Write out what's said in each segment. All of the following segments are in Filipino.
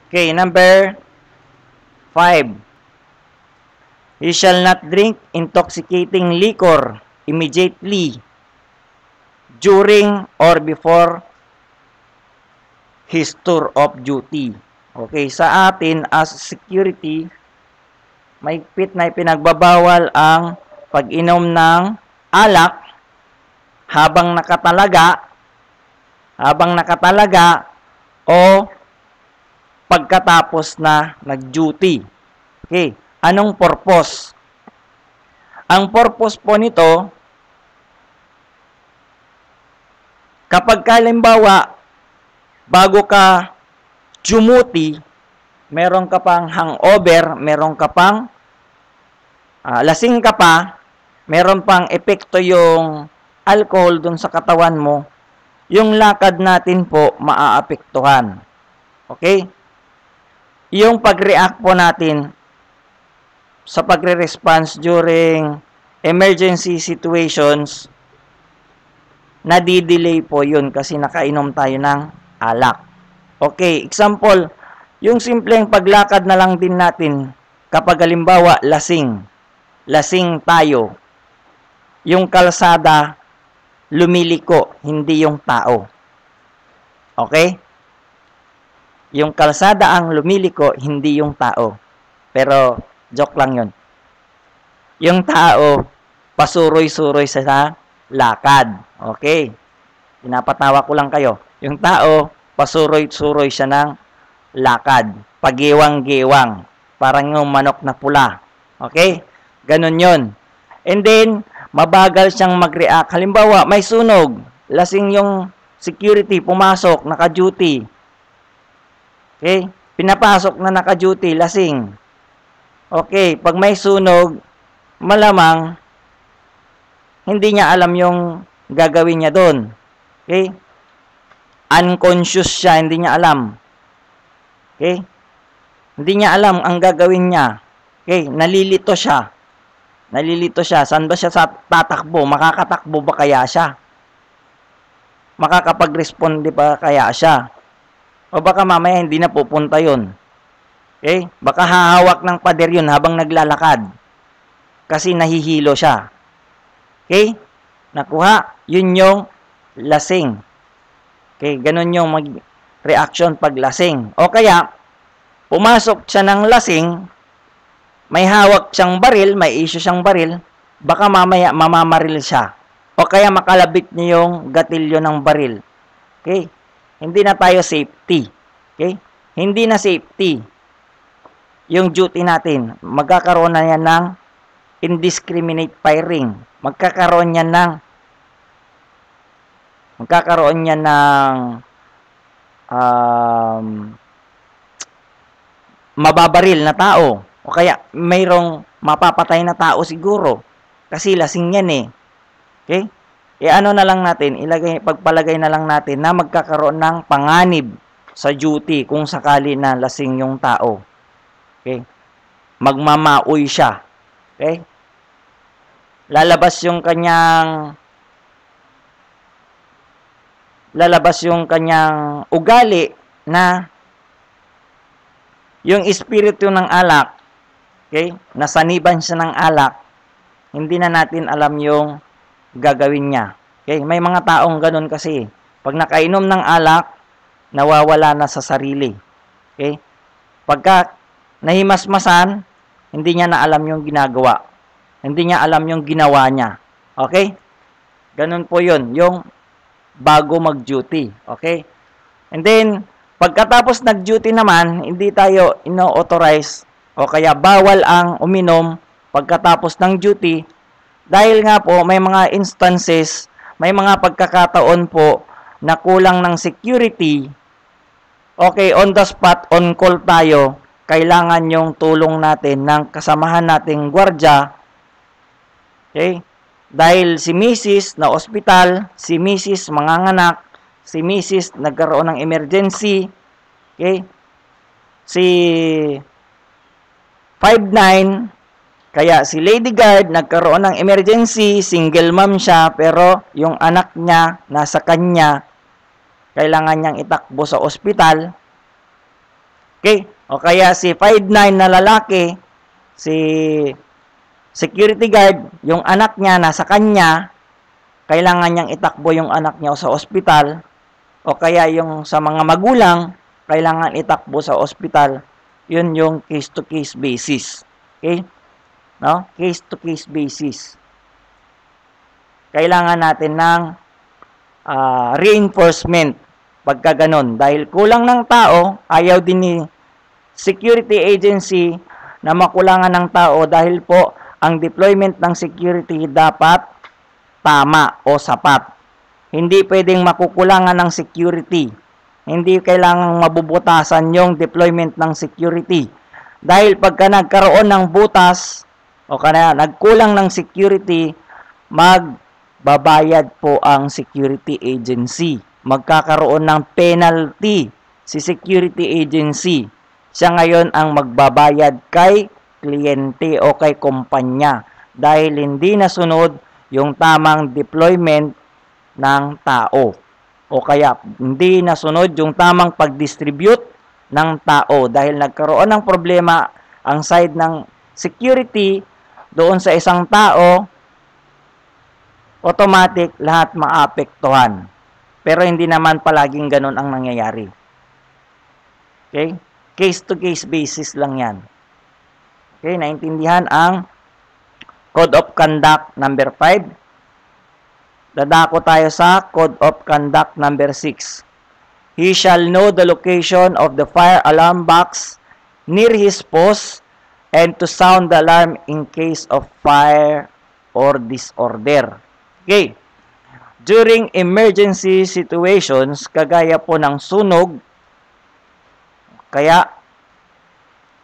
Okay, number 5. You shall not drink intoxicating liquor immediately during or before his tour of duty. Okay, sa atin as security, mahigpit na ipinagbabawal ang pag-inom ng alak habang nakatalaga o pagkatapos na nag-duty. Okay, anong purpose? Ang purpose po nito, kapag halimbawa, bago ka dumuty, meron ka pang hangover, meron ka pang lasing ka pa, meron pang epekto yung alcohol dun sa katawan mo, yung lakad natin po maaapektuhan. Okay? Yung pag-react po natin sa pagre-response during emergency situations, nadidelay po yun kasi nakainom tayo ng alak. Okay, example, yung simpleng paglakad na lang din natin kapag halimbawa lasing tayo, yung kalsada lumiliko, hindi yung tao. Okay? Yung kalsada ang lumiliko, hindi yung tao. Pero, joke lang yun. Yung tao, pasuroy-suroy sa lakad. Okay? Pinapatawa ko lang kayo. Yung tao, pasuroy-suroy siya ng lakad. Pagiwang-giwang. Parang yung manok na pula. Okay? Ganun yun. And then, mabagal siyang mag-react. Halimbawa, may sunog. Lasing yung security, pumasok, naka-duty. Okay? Pinapasok na naka-duty, lasing. Okay, pag may sunog, malamang hindi niya alam yung gagawin niya doon. Okay? Unconscious siya, hindi niya alam. Okay? Hindi niya alam ang gagawin niya. Okay? Nalilito siya. Saan ba siya tatakbo? Makakatakbo ba kaya siya? Makakapag-responde ba kaya siya? O baka mamaya hindi na pupunta yun. Okay? Baka hahawak ng pader yun habang naglalakad. Kasi nahihilo siya. Okay? Nakuha? Yun yung lasing. Okay? Ganun yung reaction pag lasing. O kaya, pumasok siya ng lasing, may hawak siyang baril, may issue siyang baril, baka mamaya mamamaril siya. O kaya makalabit niya yung gatilyo ng baril. Okay? Hindi na tayo safety. Okay? Hindi na safety yung duty natin. Magkakaroon na yan ng indiscriminate firing. Magkakaroon yan ng mababaril na tao. O kaya mayroong mapapatay na tao siguro. Kasi lasing yan eh. Okay? Ano na lang natin, pagpalagay na lang natin na magkakaroon ng panganib sa duty kung sakali na lasing yung tao. Okay? Magmamaoy siya. Okay? Lalabas yung kanyang ugali na yung espiritu ng alak, okay? Nasaniban siya ng alak, hindi na natin alam yung gagawin niya. Okay? May mga taong ganun kasi. Pag nakainom ng alak, nawawala na sa sarili. Okay? Pagka nahimasmasan, hindi niya na alam yung ginagawa. Hindi niya alam yung ginawa niya. Okay? Ganun po yun. Yung bago mag-duty. Okay? And then, pagkatapos nag-duty naman, hindi tayo ino-authorize o kaya bawal ang uminom pagkatapos ng duty. Dahil nga po, may mga instances, may mga pagkakataon po na kulang ng security. Okay, on the spot, on call tayo. Kailangan yung tulong natin ng kasamahan nating gwardiya. Okay? Dahil si Mrs. na ospital, si Mrs. manganganak, si Mrs. nagkaroon ng emergency. Okay? Si 5'9", kaya si Lady Guard nagkaroon ng emergency, single mom siya, pero yung anak niya nasa kanya, kailangan niyang itakbo sa ospital. Okay? O kaya si 5'9" na lalaki, si security guard, yung anak niya nasa kanya, kailangan niyang itakbo yung anak niya sa ospital, o kaya yung sa mga magulang, kailangan itakbo sa ospital, yun yung case-to-case basis. Okay? No? Case-to-case basis. Kailangan natin ng reinforcement pagka ganun. Dahil kulang ng tao, ayaw din ni security agency na makulangan ng tao dahil po ang deployment ng security dapat tama o sapat. Hindi pwedeng makukulangan ng security. Hindi kailangang mabubutasan yung deployment ng security. Dahil pagka nagkaroon ng butas o kaya nagkulang ng security, magbabayad po ang security agency. Magkakaroon ng penalty si security agency. Siya ngayon ang magbabayad kay kliyente o kay kumpanya dahil hindi nasunod yung tamang deployment ng tao. O kaya hindi nasunod yung tamang pag-distribute ng tao dahil nagkaroon ng problema ang side ng security doon sa isang tao, automatic lahat maapektuhan. Pero hindi naman palaging ganun ang nangyayari. Okay? Case-to-case basis lang yan. Okay, naintindihan ang Code of Conduct number 5. Dadako tayo sa Code of Conduct number 6. He shall know the location of the fire alarm box near his post and to sound the alarm in case of fire or disorder. Okay. During emergency situations, kagaya po ng sunog, kaya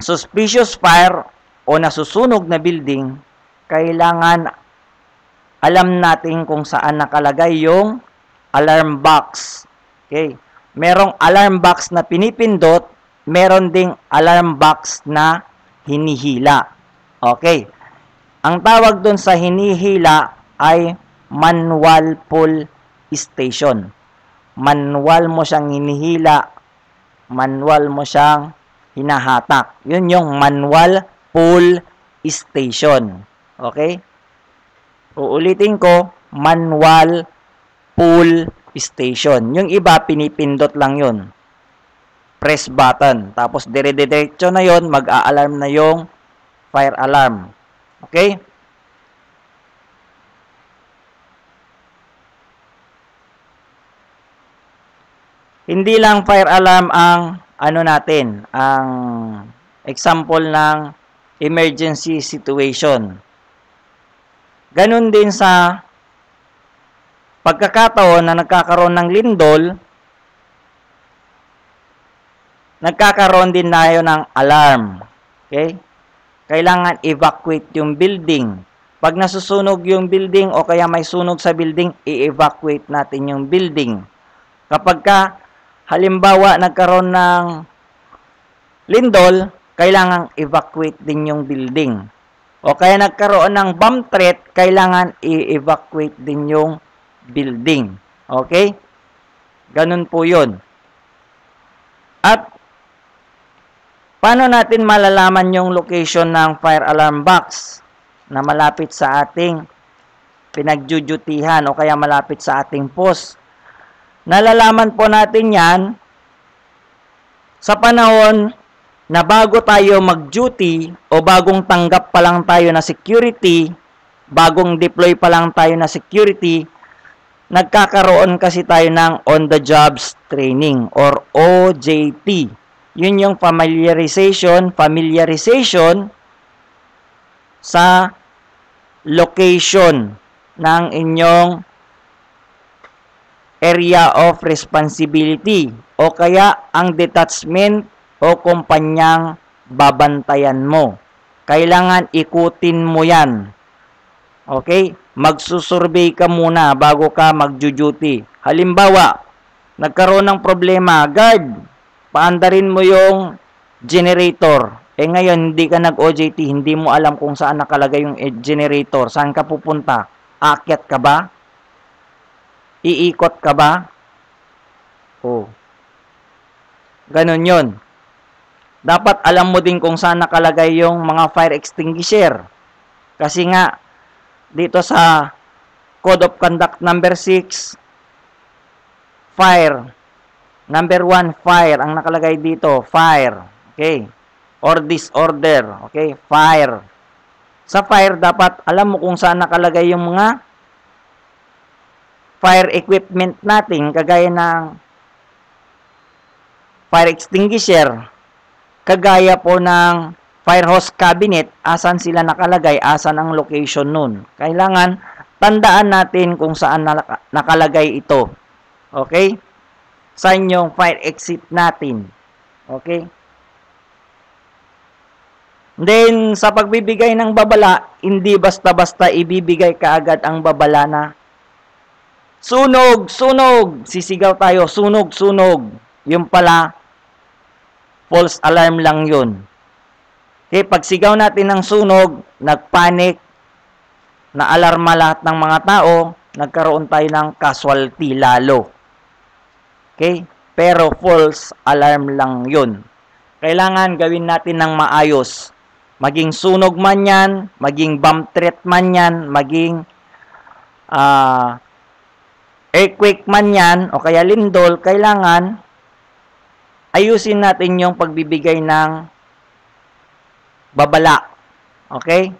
suspicious fire o nasusunog na building, kailangan alam natin kung saan nakalagay yung alarm box. Okay. Merong alarm box na pinipindot, meron ding alarm box na hinihila. Okay. Ang tawag doon sa hinihila ay manual pull station. Manual mo siyang hinihila, manual mo siyang hinahatak. Yun yung manual pull station. Okay? Uulitin ko, manual pull station. Yung iba, pinipindot lang yun. Press button. Tapos, dire-diretso na yun, mag-a-alarm na yung fire alarm. Okay? Hindi lang fire alarm ang natin, ang example ng emergency situation. Ganun din sa pagkakataon na nagkakaroon ng lindol, nagkakaroon din tayo ng alarm. Okay? Kailangan evacuate yung building. Pag nasusunog yung building o kaya may sunog sa building, i-evacuate natin yung building. Kapag halimbawa nagkaroon ng lindol, kailangan evacuate din yung building. O kaya nagkaroon ng bomb threat, kailangan i-evacuate din yung building. Okay? Ganun po yun. At paano natin malalaman yung location ng fire alarm box na malapit sa ating pinagdudutihan o kaya malapit sa ating post? Nalalaman po natin yan sa panahon na bago tayo mag-duty o bagong tanggap pa lang tayo na security, bagong deploy pa lang tayo na security, nagkakaroon kasi tayo ng on-the-job training or OJT. Yun yung familiarization sa location ng inyong area of responsibility o kaya ang detachment o kumpanyang babantayan mo. Kailangan ikutin mo yan. Okay? Magsusurvey ka muna bago ka mag-duty. Halimbawa, nagkaroon ng problema, guard, paandarin mo yung generator. Ngayon, hindi ka nag-OJT, hindi mo alam kung saan nakalagay yung generator. Saan ka pupunta? Aakyat ka ba? Iikot ka ba? Oh. Ganon yun. dapat alam mo din kung saan nakalagay yung mga fire extinguisher. Kasi nga, dito sa Code of Conduct number 6, fire. Number 1, fire. Ang nakalagay dito, fire. Okay? Or disorder. Okay? Fire. Sa fire, dapat alam mo kung saan nakalagay yung mga fire equipment natin, kagaya ng fire extinguisher, kagaya po ng fire hose cabinet, asan sila nakalagay, asan ang location nun. Kailangan tandaan natin kung saan nakalagay ito. Okay? Saan yung fire exit natin. Okay? Then, sa pagbibigay ng babala, hindi basta-basta ibibigay kaagad ang babala na sunog, sunog! Sisigaw tayo, sunog, sunog. Yung pala, false alarm lang yun. Okay, pag sigaw natin ng sunog, nagpanic, na-alarma lahat ng mga tao, nagkaroon tayo ng casualty lalo. Okay? Pero false alarm lang yun. Kailangan gawin natin ng maayos. Maging sunog man yan, maging bomb threat man yan, maging earthquake man yan, o kaya lindol, kailangan ayusin natin yung pagbibigay ng babala. Okay?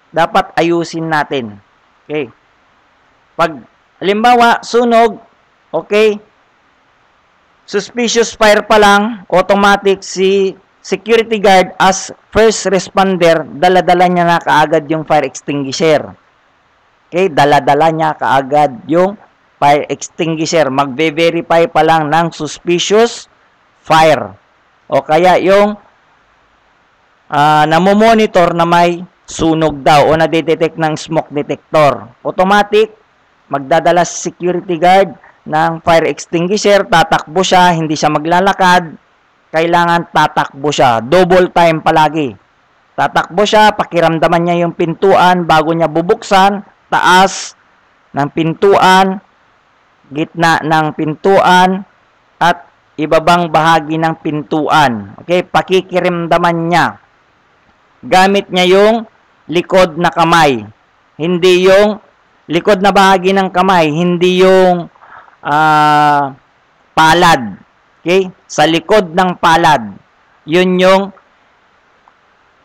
Dapat ayusin natin. Okay? Pag, halimbawa, sunog, okay, suspicious fire pa lang, automatic si security guard as first responder, dala-dala niya na kaagad yung fire extinguisher. Okay? Dala-dala niya kaagad yung fire extinguisher. Magbe-verify pa lang ng suspicious fire. O kaya yung namomonitor na may sunog daw o nadidetect ng smoke detector. Automatic, magdadala si security guard ng fire extinguisher, tatakbo siya, hindi siya maglalakad, kailangan tatakbo siya. Double time palagi. Tatakbo siya, pakiramdaman niya yung pintuan bago niya bubuksan, taas ng pintuan, gitna ng pintuan, at ibabang bahagi ng pintuan. Okay, pakikiramdaman niya. Gamit niya yung likod na kamay. Hindi yung likod na bahagi ng kamay, hindi yung palad. Okay? Sa likod ng palad. Yun yung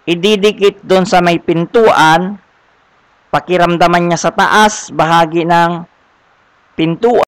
ididikit doon sa may pintuan, pakiramdaman niya sa taas, bahagi ng pintuan,